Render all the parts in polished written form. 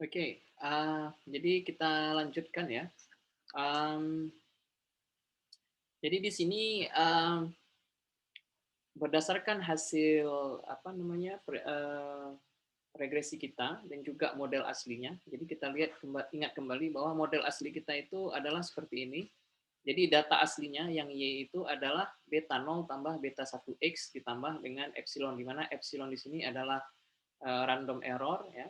Oke, jadi kita lanjutkan ya. Mmm, jadi di sini, berdasarkan hasil apa namanya, regresi kita dan juga model aslinya. Jadi kita ingat kembali bahwa model asli kita itu adalah seperti ini. Jadi data aslinya yang Y itu adalah beta 0 tambah beta 1X ditambah dengan epsilon, di mana epsilon di sini adalah, random error ya.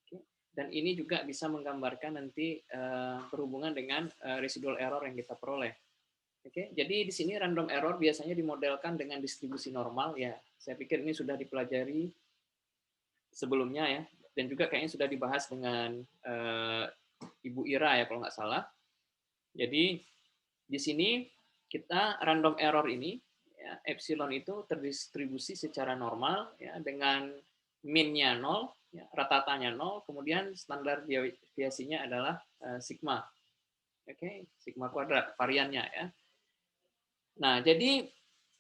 Oke, dan ini juga bisa menggambarkan nanti, berhubungan dengan, residual error yang kita peroleh. Oke, jadi di sini random error biasanya dimodelkan dengan distribusi normal ya. Saya pikir ini sudah dipelajari sebelumnya ya, dan juga kayaknya sudah dibahas dengan, Ibu Ira ya kalau nggak salah. Jadi di sini kita random error ini ya, epsilon itu terdistribusi secara normal ya dengan min-nya 0, ya, rata-ratanya 0, kemudian standar deviasinya adalah sigma. Oke, sigma kuadrat variannya ya. Nah, jadi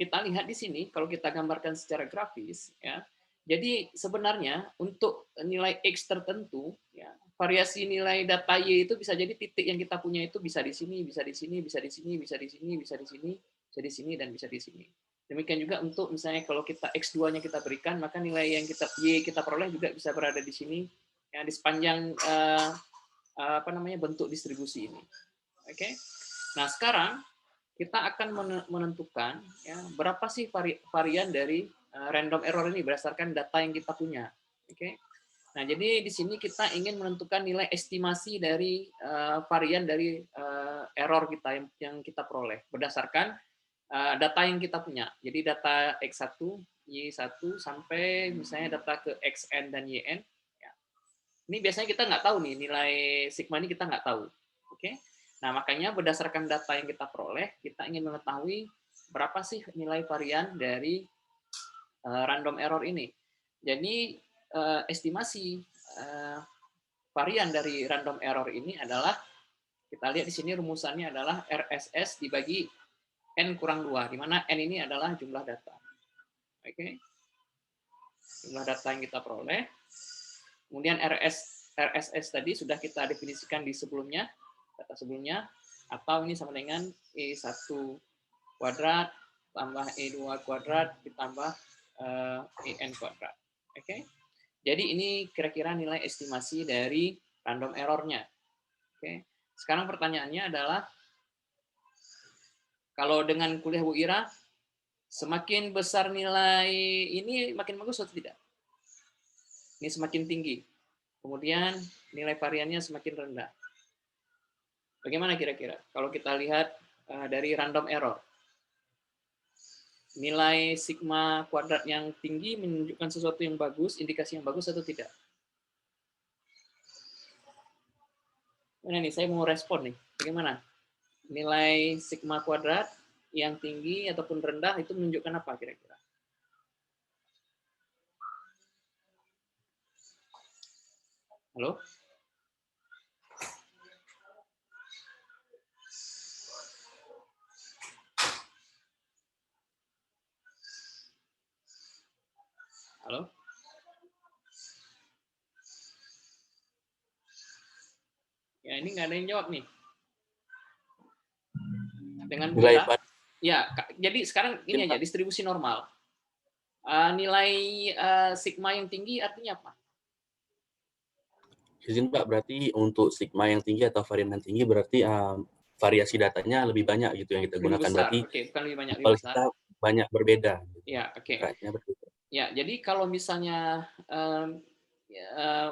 kita lihat di sini kalau kita gambarkan secara grafis ya. Jadi sebenarnya untuk nilai X tertentu ya, variasi nilai data Y itu bisa jadi titik yang kita punya itu bisa di sini, bisa di sini, bisa di sini, bisa di sini, bisa di sini, bisa di sini dan bisa di sini. Demikian juga untuk misalnya kalau kita X2-nya kita berikan, maka nilai yang Y kita peroleh juga bisa berada di sini ya di sepanjang apa namanya bentuk distribusi ini. Oke. Nah, sekarang kita akan menentukan ya berapa sih varian dari random error ini berdasarkan data yang kita punya. Oke. Nah, jadi di sini kita ingin menentukan nilai estimasi dari varian dari error kita yang kita peroleh berdasarkan data yang kita punya. Jadi data X1, Y1 sampai misalnya data ke XN dan YN. Ya. Ini biasanya kita nggak tahu nih nilai sigma ini kita nggak tahu. Oke. Nah, makanya berdasarkan data yang kita peroleh, kita ingin mengetahui berapa sih nilai varian dari random error ini. Jadi estimasi varian dari random error ini adalah kita lihat di sini rumusannya adalah RSS dibagi N kurang 2, di mana N ini adalah jumlah data. Oke. Jumlah data yang kita peroleh. Kemudian RSS tadi sudah kita definisikan di sebelumnya, data sebelumnya, atau ini sama dengan E1 kuadrat tambah E2 kuadrat ditambah EN kuadrat. Oke. Jadi ini kira-kira nilai estimasi dari random error-nya. Oke. Sekarang pertanyaannya adalah kalau dengan kuliah Bu Ira, semakin besar nilai ini makin bagus atau tidak? Ini semakin tinggi. Kemudian nilai variannya semakin rendah. Bagaimana kira-kira kalau kita lihat dari random error? Nilai sigma kuadrat yang tinggi menunjukkan sesuatu yang bagus, indikasi yang bagus atau tidak? Mana nih, saya mau respon nih. Bagaimana? Nilai sigma kuadrat yang tinggi ataupun rendah itu menunjukkan apa kira-kira? Halo? Halo? Ya ini nggak ada yang jawab nih. Dengan Bu Nilai Ira, ya jadi sekarang ini aja distribusi normal. Nilai sigma yang tinggi artinya apa? izin Pak, berarti untuk sigma yang tinggi atau varian yang tinggi berarti variasi datanya lebih banyak gitu yang kita Lebih gunakan. besar, Berarti oke, bukan lebih banyak, lebih sampel besar. kita banyak berbeda. Gitu. Ya, oke. Angkanya berbeda. Ya, jadi kalau misalnya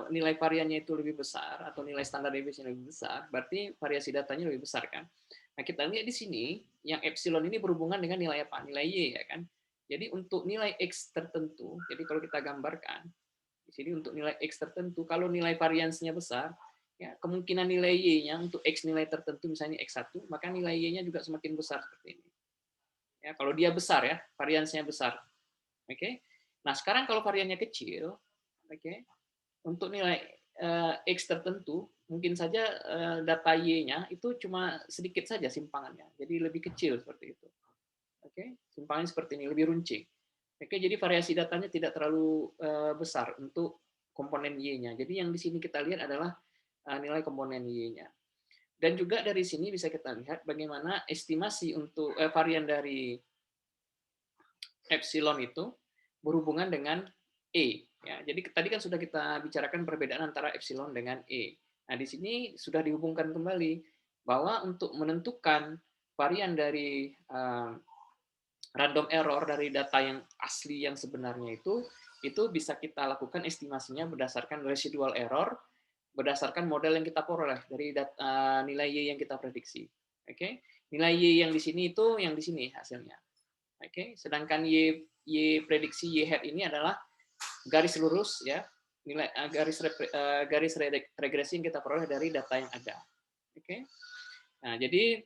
nilai variannya itu lebih besar atau nilai standar deviasinya lebih besar, berarti variasi datanya lebih besar kan. Nah, kita lihat di sini yang epsilon ini berhubungan dengan nilai apa? Nilai y ya kan. Jadi untuk nilai x tertentu, jadi kalau kita gambarkan di sini untuk nilai x tertentu, kalau nilai variansinya besar, ya kemungkinan nilai y-nya untuk x nilai tertentu misalnya x1, maka nilai y-nya juga semakin besar seperti ini. Ya, kalau dia besar ya, variansinya besar. Oke. Nah, sekarang kalau variannya kecil, oke, untuk nilai X tertentu, mungkin saja data Y-nya itu cuma sedikit saja simpangannya. Jadi lebih kecil seperti itu. Oke, simpangannya seperti ini, lebih runcing. Oke, jadi variasi datanya tidak terlalu besar untuk komponen Y-nya. Jadi yang di sini kita lihat adalah nilai komponen Y-nya. Dan juga dari sini bisa kita lihat bagaimana estimasi untuk varian dari epsilon itu berhubungan dengan E. Ya, jadi tadi kan sudah kita bicarakan perbedaan antara epsilon dengan E. Nah, di sini sudah dihubungkan kembali bahwa untuk menentukan varian dari random error dari data yang asli yang sebenarnya itu bisa kita lakukan estimasinya berdasarkan residual error, berdasarkan model yang kita peroleh dari data, nilai Y yang kita prediksi. Oke, nilai Y yang di sini itu yang di sini hasilnya. Oke, sedangkan Y prediksi Y hat ini adalah garis lurus ya, nilai garis regresi yang kita peroleh dari data yang ada. Oke. Nah, jadi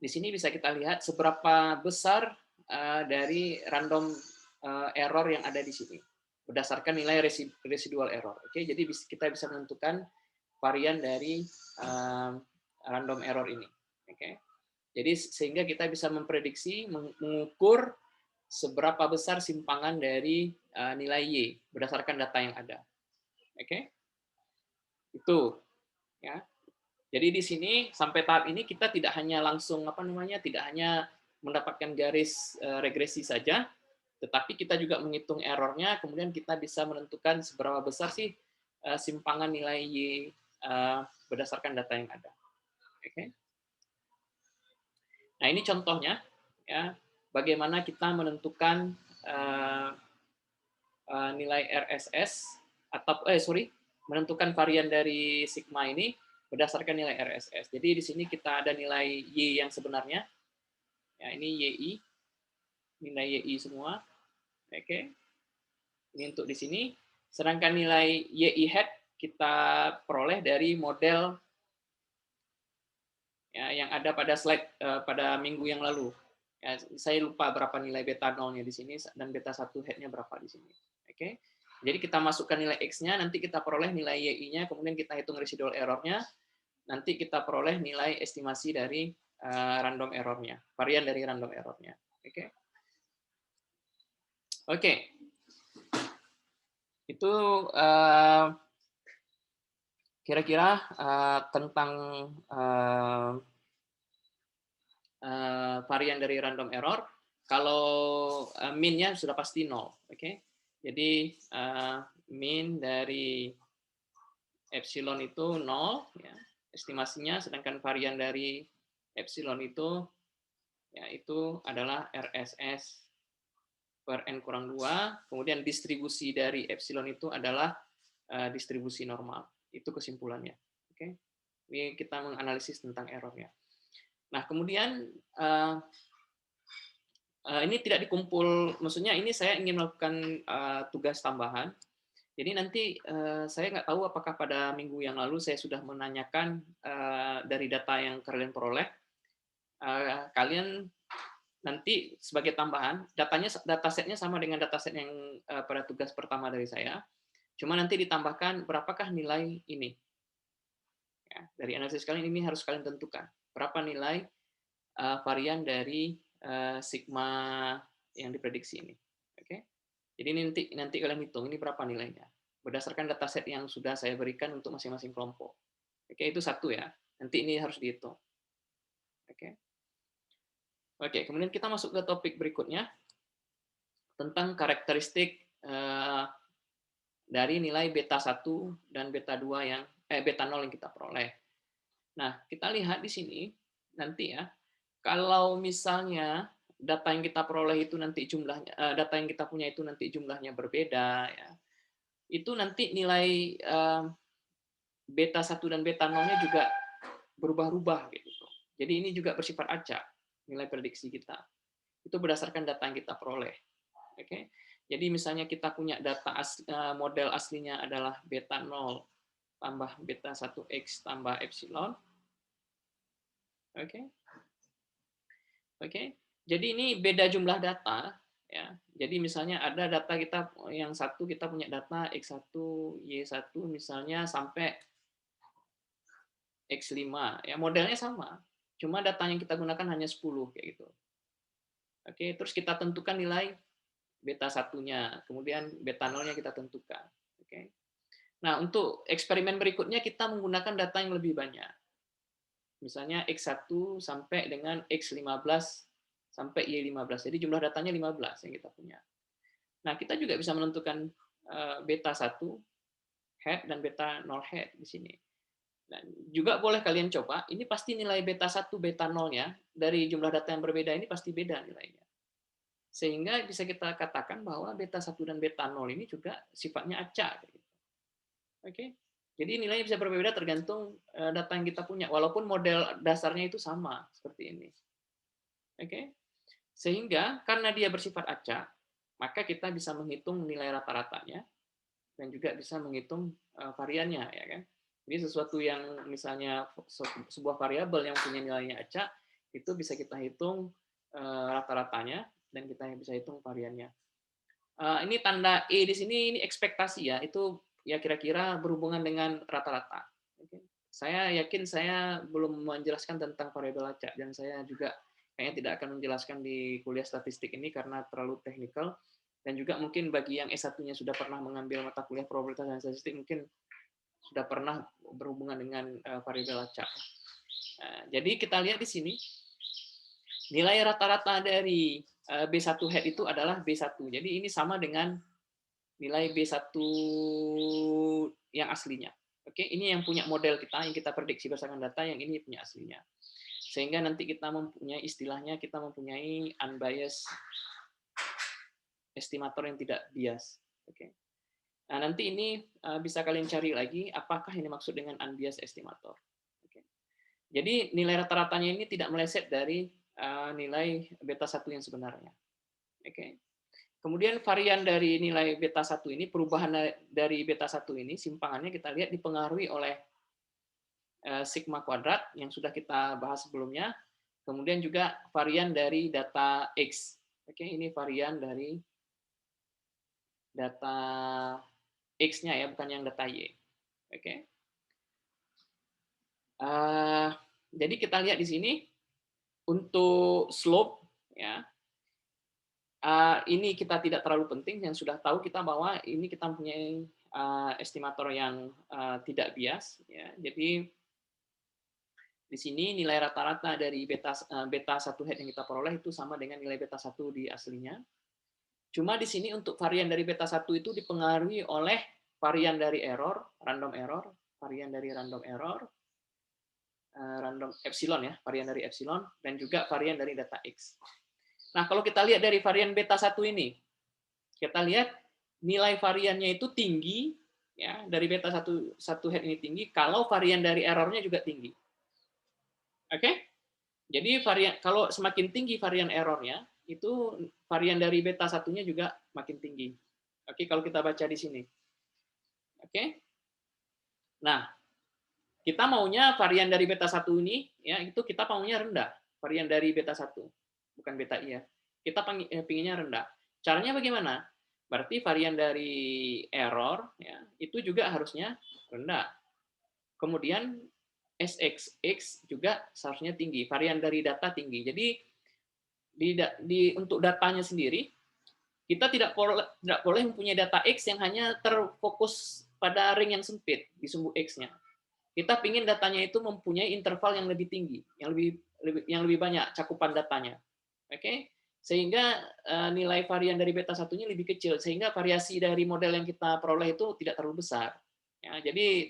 di sini bisa kita lihat seberapa besar dari random error yang ada di sini berdasarkan nilai residual error. Oke, jadi kita bisa menentukan varian dari random error ini. Oke. Jadi sehingga kita bisa memprediksi, mengukur seberapa besar simpangan dari nilai Y berdasarkan data yang ada. Oke? Itu ya. Jadi di sini sampai tahap ini kita tidak hanya langsung tidak hanya mendapatkan garis regresi saja, tetapi kita juga menghitung errornya, kemudian kita bisa menentukan seberapa besar sih simpangan nilai Y berdasarkan data yang ada. Oke? Nah, ini contohnya ya, bagaimana kita menentukan nilai RSS atau menentukan varian dari sigma ini berdasarkan nilai RSS. Jadi di sini kita ada nilai Y yang sebenarnya. Ya, ini YI. Nilai YI semua. Oke. Ini untuk di sini. Sedangkan nilai YI hat kita peroleh dari model ya, yang ada pada slide pada minggu yang lalu. Ya, saya lupa berapa nilai beta 0-nya di sini dan beta 1 hat-nya berapa di sini. Oke. Jadi kita masukkan nilai X-nya, nanti kita peroleh nilai YI-nya, kemudian kita hitung residual error-nya, nanti kita peroleh nilai estimasi dari random error-nya, varian dari random error-nya. Oke. Oke. Itu kira-kira tentang varian dari random error. Kalau min-nya sudah pasti 0. Oke. Jadi min dari epsilon itu 0 ya, estimasinya, sedangkan varian dari epsilon itu ya itu adalah RSS per n kurang 2, kemudian distribusi dari epsilon itu adalah distribusi normal. Itu kesimpulannya. Oke. Ini kita menganalisis tentang errornya. Nah, kemudian ini tidak dikumpul, maksudnya ini saya ingin melakukan tugas tambahan. Jadi nanti saya nggak tahu apakah pada minggu yang lalu saya sudah menanyakan dari data yang kalian peroleh, kalian nanti sebagai tambahan, datasetnya sama dengan dataset yang pada tugas pertama dari saya, cuma nanti ditambahkan berapakah nilai ini. Ya, dari analisis kalian ini harus kalian tentukan berapa nilai varian dari sigma yang diprediksi ini. Oke. Jadi nanti kalian hitung ini berapa nilainya berdasarkan dataset yang sudah saya berikan untuk masing-masing kelompok. Oke, itu satu ya. Nanti ini harus dihitung. Oke. Oke, kemudian kita masuk ke topik berikutnya tentang karakteristik dari nilai beta 1 dan beta 2 yang beta 0 yang kita peroleh. Nah, kita lihat di sini nanti ya. Kalau misalnya data yang kita peroleh itu nanti jumlahnya, data yang kita punya itu nanti jumlahnya berbeda, ya, itu nanti nilai beta 1 dan beta 0-nya juga berubah-ubah gitu. Jadi ini juga bersifat acak nilai prediksi kita. Itu berdasarkan data yang kita peroleh. Oke. Jadi misalnya kita punya data model aslinya adalah beta 0 tambah beta 1x tambah epsilon. Oke. Oke. Jadi ini beda jumlah data ya. Jadi misalnya ada data kita yang satu kita punya data X1, Y1 misalnya sampai X5 ya, modelnya sama. Cuma data yang kita gunakan hanya 10 kayak gitu. Oke, terus kita tentukan nilai beta 1-nya, kemudian beta 0-nya kita tentukan. Oke. Nah, untuk eksperimen berikutnya kita menggunakan data yang lebih banyak. Misalnya X1 sampai dengan X15 sampai Y15. Jadi jumlah datanya 15 yang kita punya. Nah, kita juga bisa menentukan beta 1 head dan beta 0 head di sini. Dan juga boleh kalian coba, ini pasti nilai beta 1, beta 0-nya dari jumlah data yang berbeda ini pasti beda nilainya. Sehingga bisa kita katakan bahwa beta 1 dan beta 0 ini juga sifatnya acak. Oke. Jadi nilainya bisa berbeda tergantung data yang kita punya, walaupun model dasarnya itu sama seperti ini. Oke. Sehingga karena dia bersifat acak, maka kita bisa menghitung nilai rata-ratanya dan juga bisa menghitung variannya, ya kan? Jadi sesuatu yang misalnya sebuah variabel yang punya nilainya acak itu bisa kita hitung rata-ratanya dan kita bisa hitung variannya. Ini tanda E di sini ini ekspektasi ya, itu ya kira-kira berhubungan dengan rata-rata. Saya yakin saya belum menjelaskan tentang variabel acak dan saya juga kayaknya tidak akan menjelaskan di kuliah statistik ini karena terlalu teknikal dan juga mungkin bagi yang S1-nya sudah pernah mengambil mata kuliah probabilitas dan statistik mungkin sudah pernah berhubungan dengan variabel acak. Jadi kita lihat di sini nilai rata-rata dari B1 head itu adalah B1. Jadi ini sama dengan nilai B1 yang aslinya. Oke, ini yang punya model kita, yang kita prediksi berdasarkan data, yang ini punya aslinya. Sehingga nanti kita mempunyai istilahnya, kita mempunyai unbiased estimator yang tidak bias. Oke. Nah, nanti ini bisa kalian cari lagi, apakah ini maksud dengan unbiased estimator. Oke. Jadi nilai rata-ratanya ini tidak meleset dari nilai beta 1 yang sebenarnya. Oke. Kemudian varian dari nilai beta 1 ini, perubahan dari beta 1 ini, simpangannya kita lihat dipengaruhi oleh sigma kuadrat yang sudah kita bahas sebelumnya. Kemudian juga varian dari data X. Oke, ini varian dari data X-nya ya, bukan yang data Y. Oke. Jadi kita lihat di sini untuk slope ya. Ini kita tidak terlalu penting, yang sudah tahu kita bahwa ini kita mempunyai estimator yang tidak bias ya. Jadi di sini nilai rata-rata dari beta 1 head yang kita peroleh itu sama dengan nilai beta 1 di aslinya. Cuma di sini untuk varian dari beta 1 itu dipengaruhi oleh varian dari error, random error, varian dari random error, random epsilon ya, varian dari epsilon, dan juga varian dari data X. Nah, kalau kita lihat dari varian beta 1 ini, kita lihat nilai variannya itu tinggi, ya dari beta 1 head ini tinggi, kalau varian dari errornya juga tinggi. Oke? Jadi varian kalau semakin tinggi varian errornya, itu varian dari beta 1-nya juga makin tinggi. Oke, kalau kita baca di sini. Oke? Nah, kita maunya varian dari beta 1 ini, ya itu kita maunya rendah. Varian dari beta 1, bukan beta I ya. Kita pinginnya rendah. Caranya bagaimana? Berarti varian dari error, ya, itu juga harusnya rendah. Kemudian SXX juga seharusnya tinggi. Varian dari data tinggi. Jadi untuk datanya sendiri, kita tidak boleh mempunyai data X yang hanya terfokus pada ring yang sempit di sumbu X-nya. Kita ingin datanya itu mempunyai interval yang lebih tinggi, yang lebih banyak cakupan datanya. Oke? Sehingga nilai varian dari beta 1-nya lebih kecil, sehingga variasi dari model yang kita peroleh itu tidak terlalu besar. Ya, jadi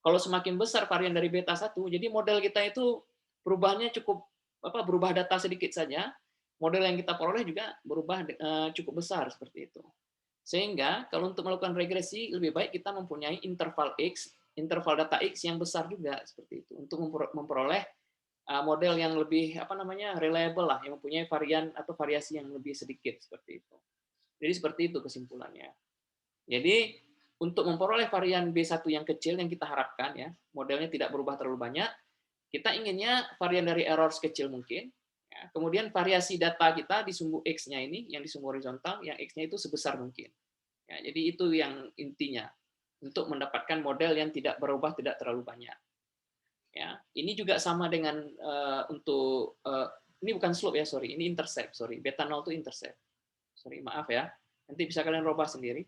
kalau semakin besar varian dari beta 1, jadi model kita itu perubahannya berubah data sedikit saja, model yang kita peroleh juga berubah cukup besar seperti itu. Sehingga kalau untuk melakukan regresi lebih baik kita mempunyai interval X, interval data X yang besar juga seperti itu untuk memperoleh model yang lebih reliable lah, yang mempunyai varian atau variasi yang lebih sedikit seperti itu. Jadi seperti itu kesimpulannya. Jadi untuk memperoleh varian B1 yang kecil yang kita harapkan ya, modelnya tidak berubah terlalu banyak, kita inginnya varian dari error sekecil mungkin. Ya, kemudian variasi data kita di sumbu X-nya ini, yang di sumbu horizontal, yang X-nya itu sebesar mungkin. Ya, jadi itu yang intinya untuk mendapatkan model yang tidak berubah tidak terlalu banyak. Ya, ini juga sama dengan untuk ini bukan slope ya, sorry, ini intercept, sorry, beta 0 itu intercept. Sorry, maaf ya. Nanti bisa kalian rubah sendiri.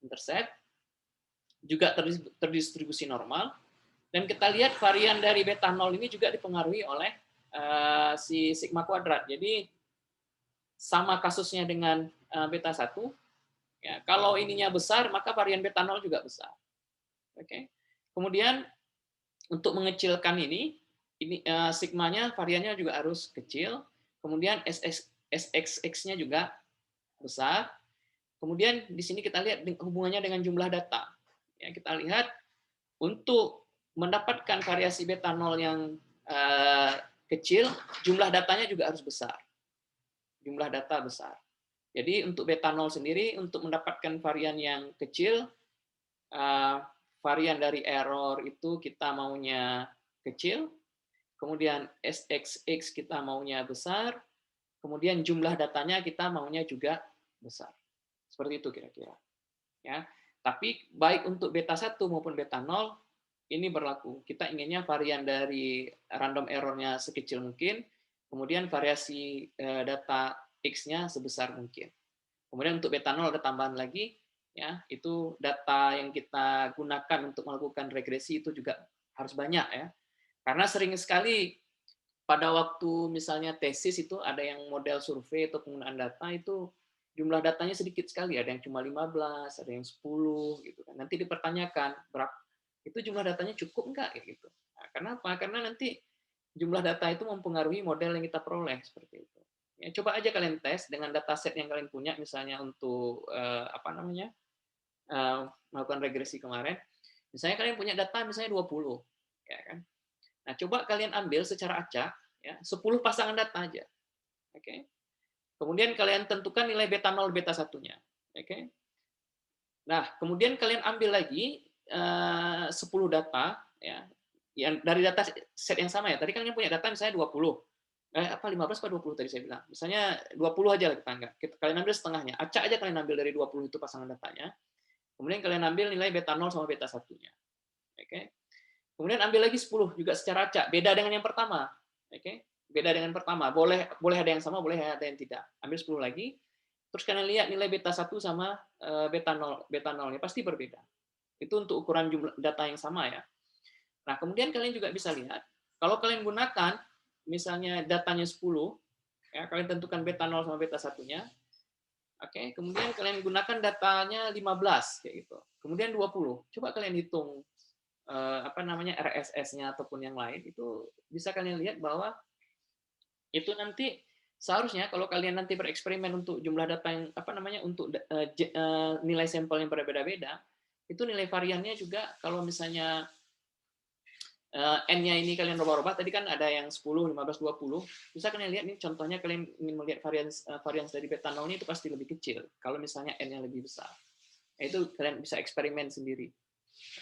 Intercept. juga terdistribusi normal, dan kita lihat varian dari beta 0 ini juga dipengaruhi oleh si sigma kuadrat. Jadi sama kasusnya dengan beta 1, ya, kalau ininya besar, maka varian beta 0 juga besar. Oke. Kemudian untuk mengecilkan ini sigmanya variannya juga harus kecil. Kemudian SXX-nya juga besar. Kemudian di sini kita lihat hubungannya dengan jumlah data. Ya, kita lihat untuk mendapatkan variasi beta 0 yang kecil, jumlah datanya juga harus besar. Jumlah data besar. Jadi untuk beta 0 sendiri, untuk mendapatkan varian yang kecil, varian dari error itu kita maunya kecil, kemudian SXX kita maunya besar, kemudian jumlah datanya kita maunya juga besar. Seperti itu kira-kira. Ya. Tapi baik untuk beta 1 maupun beta 0, ini berlaku. Kita inginnya varian dari random error-nya sekecil mungkin, kemudian variasi data X-nya sebesar mungkin. Kemudian untuk beta 0 ada tambahan lagi, ya, itu data yang kita gunakan untuk melakukan regresi itu juga harus banyak, ya. Karena sering sekali pada waktu misalnya tesis itu ada yang model survei atau penggunaan data itu jumlah datanya sedikit sekali, ada yang cuma 15, ada yang 10 gitu kan. Nanti dipertanyakan berapa itu jumlah datanya cukup enggak gitu. Nah, kenapa? Karena nanti jumlah data itu mempengaruhi model yang kita peroleh seperti itu. Ya, coba aja kalian tes dengan dataset yang kalian punya, misalnya untuk melakukan regresi kemarin. Misalnya kalian punya data misalnya 20, ya kan? Nah, coba kalian ambil secara acak, ya, 10 pasangan data aja. Oke. Kemudian kalian tentukan nilai beta 0, beta 1-nya. Oke. Nah, kemudian kalian ambil lagi 10 data, ya, yang dari data set yang sama ya. Tadi kalian punya data misalnya 20. 15 atau 20 tadi saya bilang. Misalnya 20 aja lah kita anggap. Kalian ambil setengahnya. Acak aja kalian ambil dari 20 itu pasangan datanya. Kemudian kalian ambil nilai beta 0 sama beta 1-nya. Oke. Kemudian ambil lagi 10 juga secara acak, beda dengan yang pertama. Oke. Beda dengan pertama. Boleh ada yang sama, boleh ada yang tidak. Ambil 10 lagi. Terus kalian lihat nilai beta 1 sama beta 0, beta 0-nya pasti berbeda. Itu untuk ukuran jumlah data yang sama ya. Nah, kemudian kalian juga bisa lihat kalau kalian gunakan misalnya datanya 10, ya, kalian tentukan beta 0 sama beta 1-nya. Oke, kemudian kalian gunakan datanya 15 kayak gitu. Kemudian 20. Coba kalian hitung RSS-nya ataupun yang lain, itu bisa kalian lihat bahwa itu nanti seharusnya kalau kalian nanti bereksperimen untuk jumlah data yang untuk nilai sampel yang berbeda-beda, itu nilai variannya juga kalau misalnya N-nya ini kalian rubah-rubah, tadi kan ada yang 10, 15, 20. Bisa kalian lihat nih contohnya kalian ingin melihat varians dari beta 0 ini itu pasti lebih kecil kalau misalnya N-nya lebih besar. Itu kalian bisa eksperimen sendiri.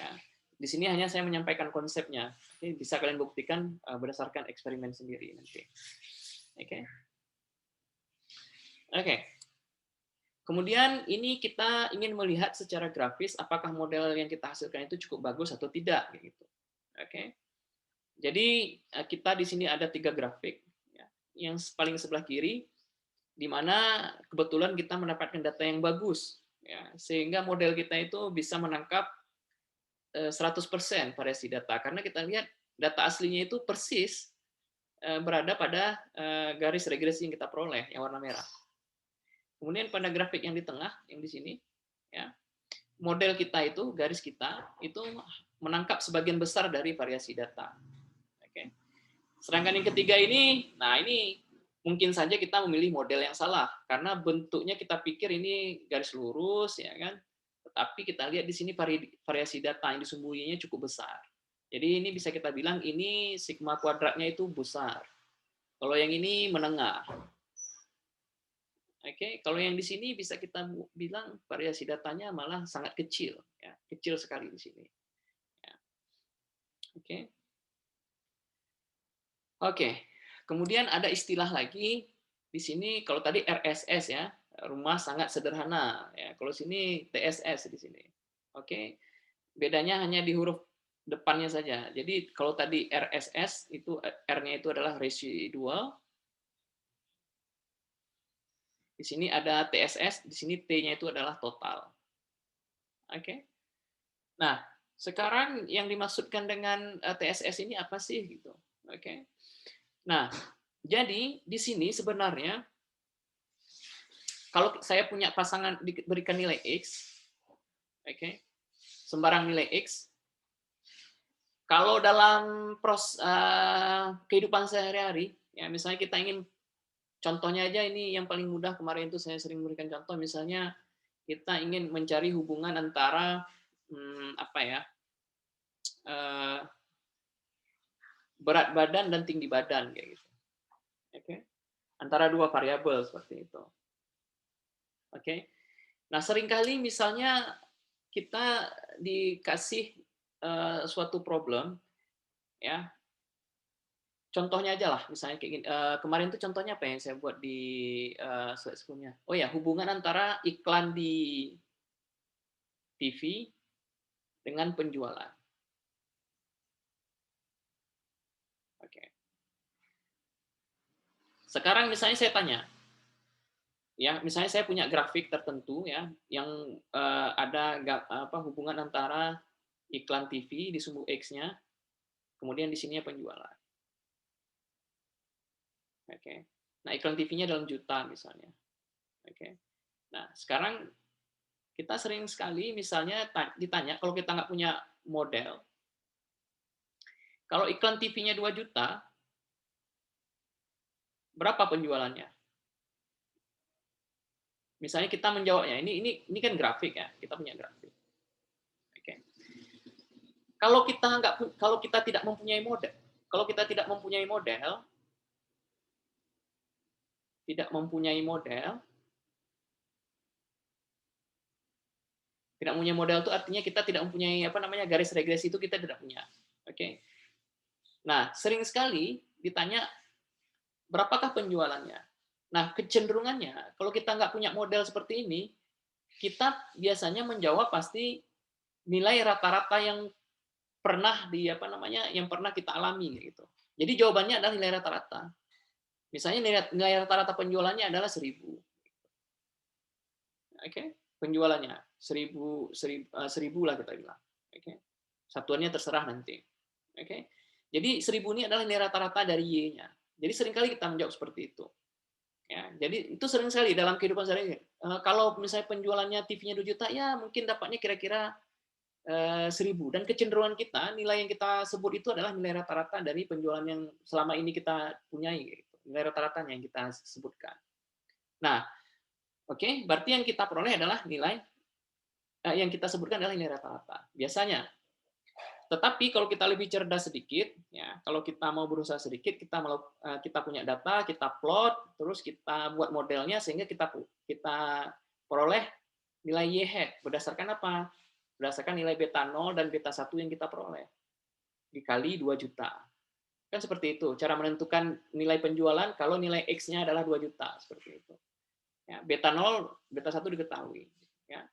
Ya. Di sini hanya saya menyampaikan konsepnya. Ini bisa kalian buktikan berdasarkan eksperimen sendiri nanti. Oke. Oke. Kemudian ini kita ingin melihat secara grafis apakah model yang kita hasilkan itu cukup bagus atau tidak gitu. Oke. Jadi kita di sini ada 3 grafik. Yang paling sebelah kiri, di mana kebetulan kita mendapatkan data yang bagus, ya, sehingga model kita itu bisa menangkap 100% variasi data. Karena kita lihat data aslinya itu persis berada pada garis regresi yang kita peroleh, yang warna merah. Kemudian pada grafik yang di tengah, yang di sini, ya, model kita itu, garis kita, itu menangkap sebagian besar dari variasi data. Sedangkan yang ketiga ini, nah ini mungkin saja kita memilih model yang salah karena bentuknya kita pikir ini garis lurus, ya kan? Tetapi kita lihat di sini variasi data yang disembunyinya cukup besar. Jadi ini bisa kita bilang ini sigma kuadratnya itu besar. Kalau yang ini menengah. Oke, kalau yang di sini bisa kita bilang variasi datanya malah sangat kecil, ya, kecil sekali di sini. Ya. Oke. Oke, kemudian ada istilah lagi di sini. Kalau tadi RSS ya, rumah sangat sederhana. Ya, kalau sini TSS di sini. Oke, bedanya hanya di huruf depannya saja. Jadi kalau tadi RSS itu R-nya itu adalah residual. Di sini ada TSS, di sini T-nya itu adalah total. Oke. Nah, sekarang yang dimaksudkan dengan TSS ini apa sih gitu? Oke. Nah, jadi di sini sebenarnya kalau saya punya pasangan diberikan nilai X, oke, sembarang nilai X, kalau dalam kehidupan sehari-hari, ya misalnya kita ingin contohnya aja ini yang paling mudah kemarin itu saya sering memberikan contoh, misalnya kita ingin mencari hubungan antara apa ya, eh, berat badan dan tinggi badan kayak gitu, oke, antara dua variabel seperti itu, oke. Nah seringkali misalnya kita dikasih suatu problem, ya. Contohnya aja lah, misalnya kayak gini. Kemarin tuh contohnya apa yang saya buat di slide sebelumnya? Oh ya, hubungan antara iklan di TV dengan penjualan. Oke. Sekarang misalnya saya tanya, ya, misalnya saya punya grafik tertentu ya, yang ada hubungan antara iklan TV di sumbu X-nya, kemudian di sini penjualan. Oke. Nah, iklan TV-nya dalam juta misalnya. Oke. Nah, sekarang kita sering sekali misalnya ditanya, kalau kita nggak punya model, kalau iklan TV-nya 2 juta, berapa penjualannya? Misalnya kita menjawabnya, ini kan grafik ya, kita punya grafik. Oke. Kalau kita tidak mempunyai model, tidak mempunyai model itu artinya kita tidak mempunyai garis regresi, itu kita tidak punya. Oke. Nah, sering sekali ditanya berapakah penjualannya. Nah, kecenderungannya kalau kita nggak punya model seperti ini, kita biasanya menjawab pasti nilai rata-rata yang pernah yang pernah kita alami gitu. Jadi jawabannya adalah nilai rata-rata. Misalnya nilai rata-rata penjualannya adalah 1.000. Oke, penjualannya 1.000 lah kita bilang. Oke. Satuannya terserah nanti. Oke. Jadi 1.000 ini adalah nilai rata-rata dari Y-nya. Jadi seringkali kita menjawab seperti itu. Ya, jadi itu sering sekali dalam kehidupan sehari-hari. Kalau misalnya penjualannya TV-nya 2 juta, ya mungkin dapatnya kira-kira 1.000. Dan kecenderungan kita, nilai yang kita sebut itu adalah nilai rata-rata dari penjualan yang selama ini kita punyai. Gitu. Nilai rata-ratanya yang kita sebutkan. Nah, oke, berarti yang kita peroleh adalah nilai, yang kita sebutkan adalah nilai rata-rata. Biasanya. Tetapi kalau kita lebih cerdas sedikit, ya, kalau kita mau berusaha sedikit, kita punya data, kita plot, terus kita buat modelnya sehingga kita peroleh nilai Y hat. Berdasarkan apa? Berdasarkan nilai beta 0 dan beta 1 yang kita peroleh. Dikali 2 juta. Kan seperti itu. Cara menentukan nilai penjualan kalau nilai X-nya adalah 2 juta. Seperti itu. Ya, beta 0, beta 1 diketahui. Ya.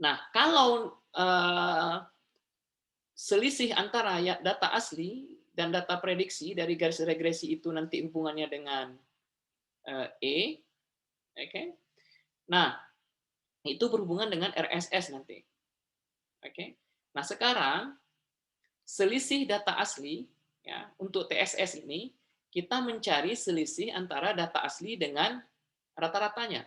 Nah, kalau selisih antara data asli dan data prediksi dari garis regresi itu nanti hubungannya dengan E, oke? Nah, itu berhubungan dengan RSS nanti, oke? Nah, sekarang selisih data asli ya untuk TSS ini kita mencari selisih antara data asli dengan rata-ratanya,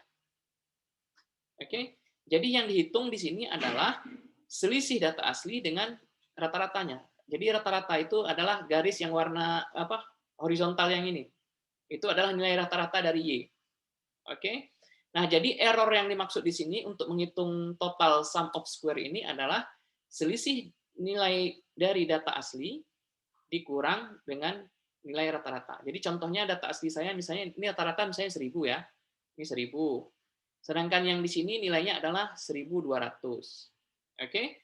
oke? Jadi yang dihitung di sini adalah selisih data asli dengan rata-ratanya. Jadi rata-rata itu adalah garis yang warna horizontal yang ini. Itu adalah nilai rata-rata dari Y. Oke. Nah, jadi error yang dimaksud di sini untuk menghitung total sum of square ini adalah selisih nilai dari data asli dikurang dengan nilai rata-rata. Jadi contohnya data asli saya misalnya ini rata-rata misalnya 1.000 ya. Ini 1.000. Sedangkan yang di sini nilainya adalah 1.200. Oke.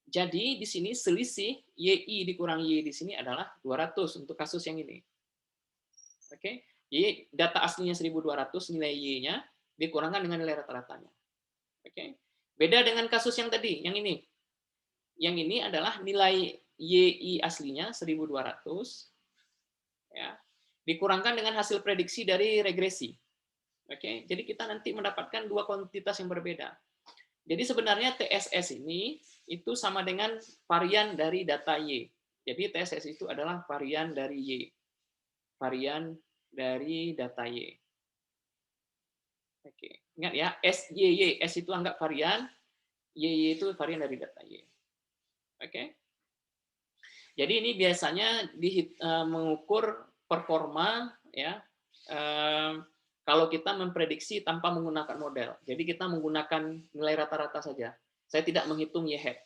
Jadi di sini selisih YI dikurang Y di sini adalah 200 untuk kasus yang ini. Oke. Y data aslinya 1.200, nilai Y-nya dikurangkan dengan nilai rata-ratanya. Oke. Beda dengan kasus yang tadi, yang ini. Yang ini adalah nilai YI aslinya 1.200 ya, dikurangkan dengan hasil prediksi dari regresi. Oke. Jadi kita nanti mendapatkan dua kuantitas yang berbeda. Jadi sebenarnya TSS ini itu sama dengan varian dari data Y. Jadi TSS itu adalah varian dari Y. Varian dari data Y. Oke, ingat ya, SYY. S itu anggap varian, YY itu varian dari data Y. Oke. Jadi ini biasanya mengukur performa ya kalau kita memprediksi tanpa menggunakan model. Jadi kita menggunakan nilai rata-rata saja. Saya tidak menghitung Y hat.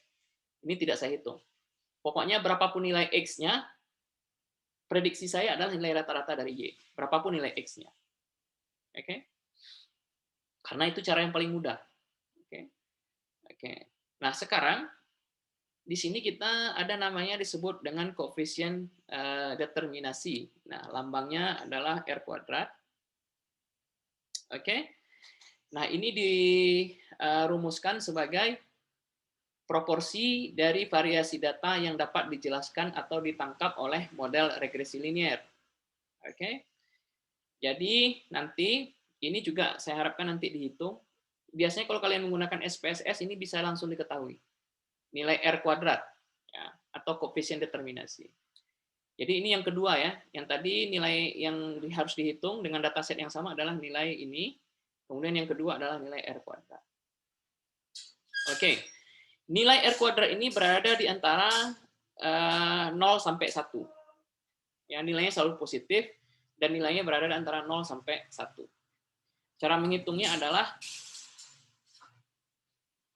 Ini tidak saya hitung. Pokoknya berapapun nilai X-nya, prediksi saya adalah nilai rata-rata dari Y. Berapapun nilai X-nya. Oke? Karena itu cara yang paling mudah. Oke. Oke. Nah, sekarang di sini kita ada namanya disebut dengan koefisien determinasi. Nah, lambangnya adalah R kuadrat. Oke. Nah, ini dirumuskan sebagai proporsi dari variasi data yang dapat dijelaskan atau ditangkap oleh model regresi linier. Oke. Jadi nanti ini juga saya harapkan nanti dihitung. Biasanya kalau kalian menggunakan SPSS ini bisa langsung diketahui nilai R kuadrat ya, atau koefisien determinasi. Jadi ini yang kedua ya. Yang tadi nilai yang harus dihitung dengan dataset yang sama adalah nilai ini. Kemudian yang kedua adalah nilai R kuadrat. Oke. Nilai R kuadrat ini berada di antara 0 sampai 1. Ya, nilainya selalu positif dan nilainya berada di antara 0 sampai 1. Cara menghitungnya adalah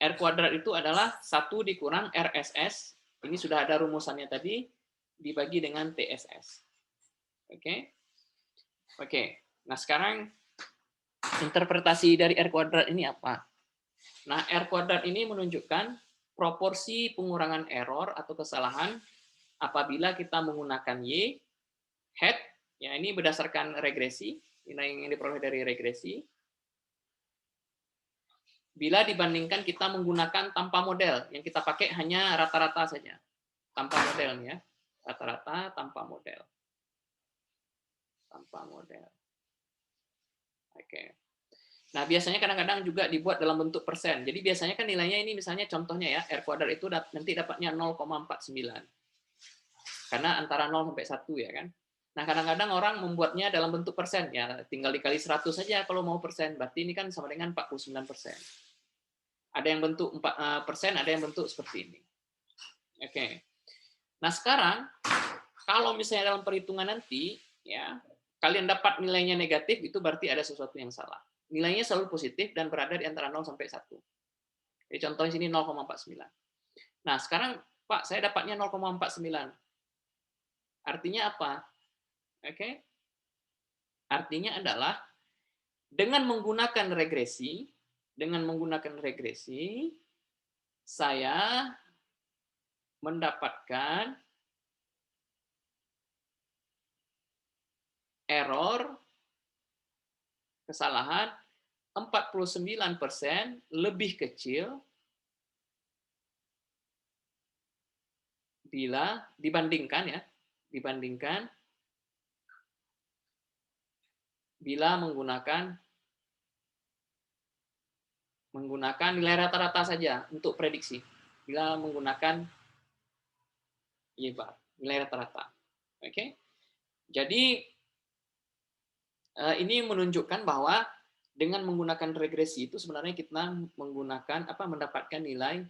R kuadrat itu adalah 1 dikurang RSS. Ini sudah ada rumusannya tadi, dibagi dengan TSS. Oke. Oke. Nah, sekarang interpretasi dari R kuadrat ini apa? Nah, R kuadrat ini menunjukkan proporsi pengurangan error atau kesalahan apabila kita menggunakan Y, hat, ya ini berdasarkan regresi, nilai yang diperoleh dari regresi, bila dibandingkan kita menggunakan tanpa model, yang kita pakai hanya rata-rata saja, tanpa model ya, rata-rata tanpa model, tanpa model. Oke. Nah, biasanya kadang-kadang juga dibuat dalam bentuk persen. Jadi biasanya kan nilainya ini misalnya contohnya ya, R kuadrat itu nanti dapatnya 0,49. Karena antara 0 sampai 1 ya kan. Nah, kadang-kadang orang membuatnya dalam bentuk persen. Ya, tinggal dikali 100 saja kalau mau persen. Berarti ini kan sama dengan 49%. Ada yang bentuk 4%, ada yang bentuk seperti ini. Oke. Nah, sekarang kalau misalnya dalam perhitungan nanti ya, kalian dapat nilainya negatif, itu berarti ada sesuatu yang salah. Nilainya selalu positif dan berada di antara 0 sampai 1. Jadi contoh di sini 0,49. Nah, sekarang Pak, saya dapatnya 0,49. Artinya apa? Oke. Artinya adalah dengan menggunakan regresi, saya mendapatkan error, kesalahan 49% lebih kecil bila dibandingkan bila menggunakan nilai rata-rata saja untuk prediksi. Bila menggunakan Y-bar, nilai rata-rata. Oke. Jadi ini menunjukkan bahwa dengan menggunakan regresi itu sebenarnya kita mendapatkan nilai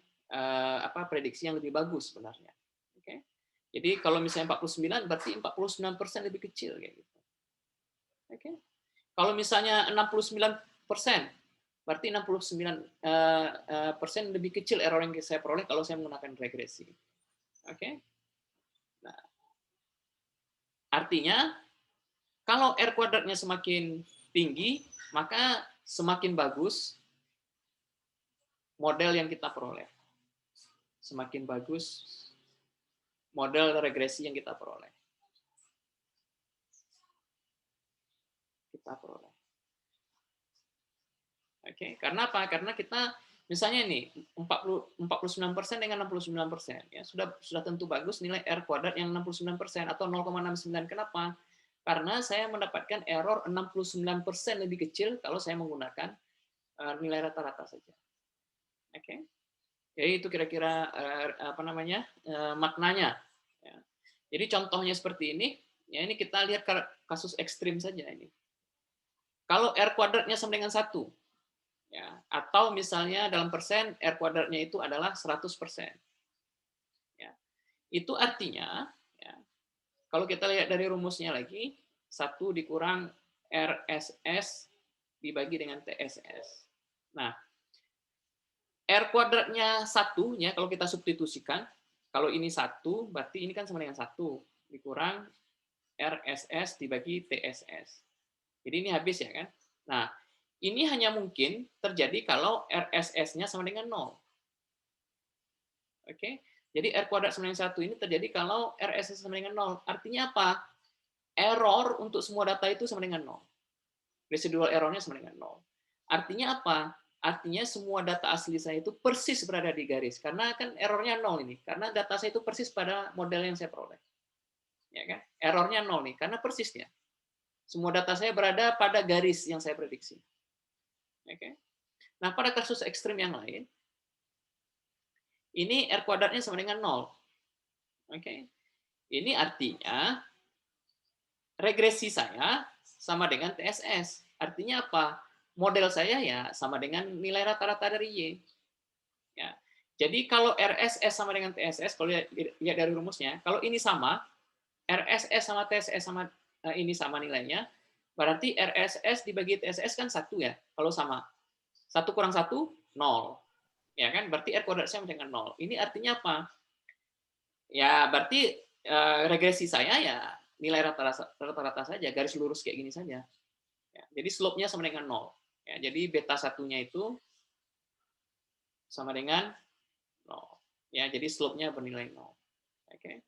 prediksi yang lebih bagus sebenarnya. Oke. Jadi kalau misalnya 49 berarti 49% lebih kecil kayak gitu. Oke. Kalau misalnya 69%, berarti 69% lebih kecil error yang saya peroleh kalau saya menggunakan regresi. Oke. Nah, artinya kalau R kuadratnya semakin tinggi, maka semakin bagus model yang kita peroleh. Semakin bagus model regresi yang kita peroleh. Oke, karena apa? Karena kita misalnya nih 49% dengan 69%, ya sudah tentu bagus nilai R kuadrat yang 69% atau 0,69. Kenapa? Karena saya mendapatkan error 69% lebih kecil kalau saya menggunakan nilai rata-rata saja. Oke. Jadi itu kira-kira apa namanya maknanya. Ya. Jadi contohnya seperti ini. Ya ini kita lihat kasus ekstrim saja ini. Kalau R kuadratnya sama dengan 1, ya, atau misalnya dalam persen R kuadratnya itu adalah 100%. Ya. Itu artinya, ya, kalau kita lihat dari rumusnya lagi, 1 dikurang RSS dibagi dengan TSS. Nah, R kuadratnya 1, ya, kalau kita substitusikan, kalau ini 1, berarti ini kan sama dengan 1, dikurang RSS dibagi TSS. Jadi ini habis ya kan? Nah, ini hanya mungkin terjadi kalau RSS-nya sama dengan 0. Oke? Jadi R kuadrat sama dengan 1 ini terjadi kalau RSS sama dengan 0. Artinya apa? Error untuk semua data itu sama dengan 0. Residual error-nya sama dengan 0. Artinya apa? Artinya semua data asli saya itu persis berada di garis. Karena kan errornya 0 ini. Karena data saya itu persis pada model yang saya peroleh. Ya kan? Errornya 0 nih, karena persisnya. Semua data saya berada pada garis yang saya prediksi. Oke. Nah, pada kasus ekstrim yang lain, ini R kuadratnya sama dengan 0. Oke. Ini artinya regresi saya sama dengan TSS. Artinya apa? Model saya ya sama dengan nilai rata-rata dari Y. Ya. Jadi kalau RSS sama dengan TSS, kalau lihat dari rumusnya, kalau ini sama, RSS sama TSS sama ini sama nilainya, berarti RSS dibagi TSS kan 1 ya, kalau sama. 1 kurang 1, 0. Ya kan? Berarti R kuadrat sama dengan 0. Ini artinya apa? Ya, berarti regresi saya ya nilai rata-rata saja, garis lurus kayak gini saja. Ya, jadi slope-nya sama dengan 0. Ya, jadi beta satunya itu sama dengan 0. Ya, jadi slope-nya bernilai 0. Oke.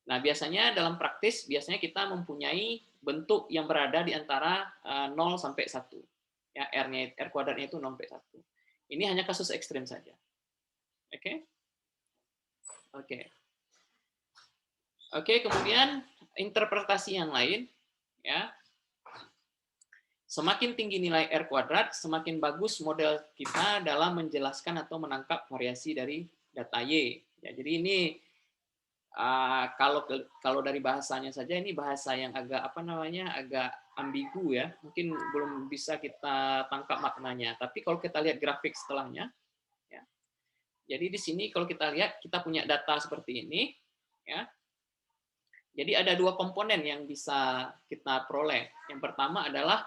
Nah, biasanya dalam praktis biasanya kita mempunyai bentuk yang berada di antara 0 sampai 1. Ya, R kuadratnya itu 0 sampai 1. Ini hanya kasus ekstrim saja. Oke. Oke. Oke, kemudian interpretasi yang lain, ya. Semakin tinggi nilai R kuadrat, semakin bagus model kita dalam menjelaskan atau menangkap variasi dari data Y. Ya, jadi ini kalau dari bahasanya saja ini bahasa yang agak apa namanya agak ambigu ya, mungkin belum bisa kita tangkap maknanya. Tapi kalau kita lihat grafik setelahnya, ya. Jadi di sini kalau kita lihat kita punya data seperti ini, ya. Jadi ada 2 komponen yang bisa kita peroleh. Yang pertama adalah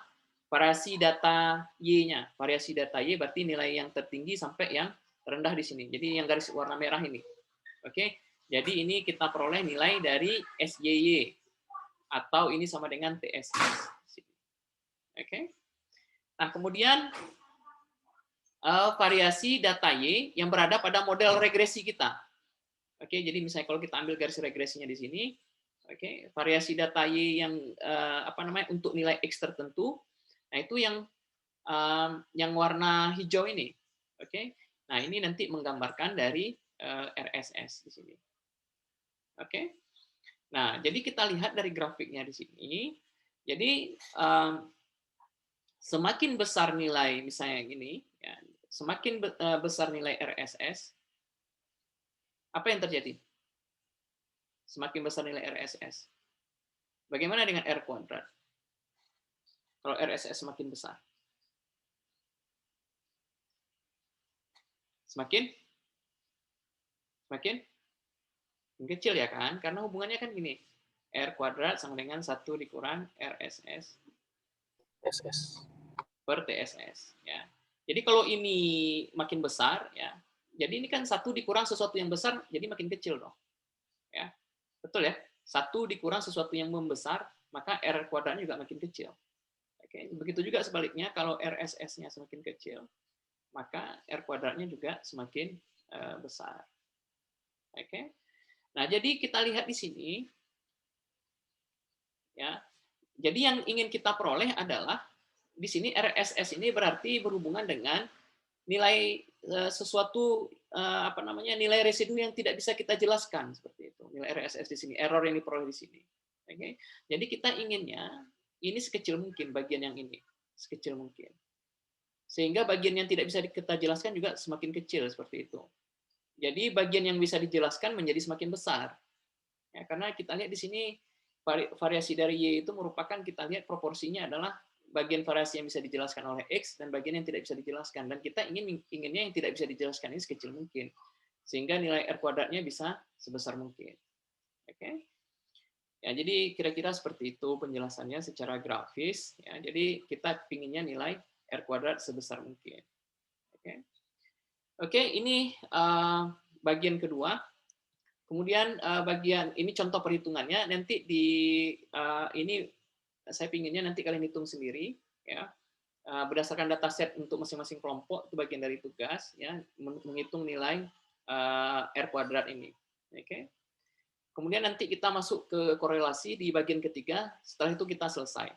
variasi data Y-nya. Variasi data Y berarti nilai yang tertinggi sampai yang terendah di sini. Jadi yang garis warna merah ini. Oke. Jadi ini kita peroleh nilai dari SYY atau ini sama dengan TSS. Oke. Nah, kemudian variasi data Y yang berada pada model regresi kita. Oke, jadi misalnya kalau kita ambil garis regresinya di sini, oke, variasi data Y yang apa namanya untuk nilai X tertentu, nah itu yang warna hijau ini, oke. Nah ini nanti menggambarkan dari RSS di sini, oke. Nah jadi kita lihat dari grafiknya di sini, jadi semakin besar nilai misalnya yang ini, ya, semakin besar nilai RSS, apa yang terjadi? Semakin besar nilai RSS. Bagaimana dengan R kuadrat? Kalau RSS semakin besar. Semakin kecil ya kan? Karena hubungannya kan gini. R kuadrat sama dengan 1 dikurang RSS SS. per TSS. Ya. Jadi kalau ini makin besar, ya, jadi ini kan 1 dikurang sesuatu yang besar, jadi makin kecil dong. Ya. Betul ya? 1 dikurang sesuatu yang membesar, maka R kuadratnya juga makin kecil. Oke. Begitu juga sebaliknya, kalau RSS-nya semakin kecil, maka R kuadratnya juga semakin besar. Oke. Nah, jadi kita lihat di sini, ya. Jadi yang ingin kita peroleh adalah di sini RSS ini berarti berhubungan dengan nilai sesuatu apa namanya nilai residu yang tidak bisa kita jelaskan seperti itu. Nilai RSS di sini, error yang diperoleh di sini. Oke. Jadi kita inginnya ini sekecil mungkin bagian yang ini, sekecil mungkin. Sehingga bagian yang tidak bisa kita jelaskan juga semakin kecil seperti itu. Jadi bagian yang bisa dijelaskan menjadi semakin besar. Ya, karena kita lihat di sini variasi dari Y itu merupakan, kita lihat proporsinya adalah bagian variasi yang bisa dijelaskan oleh X dan bagian yang tidak bisa dijelaskan. Dan kita inginnya yang tidak bisa dijelaskan ini sekecil mungkin. Sehingga nilai R kuadratnya bisa sebesar mungkin. Oke. Ya, jadi kira-kira seperti itu penjelasannya secara grafis. Ya, jadi kita pinginnya nilai R kuadrat sebesar mungkin. Oke. Oke, ini bagian kedua. Kemudian bagian ini contoh perhitungannya. Nanti di ini saya pinginnya nanti kalian hitung sendiri, ya. Berdasarkan dataset untuk masing-masing kelompok itu bagian dari tugas, ya, menghitung nilai R kuadrat ini. Oke. Kemudian nanti kita masuk ke korelasi di bagian ketiga. Setelah itu kita selesai.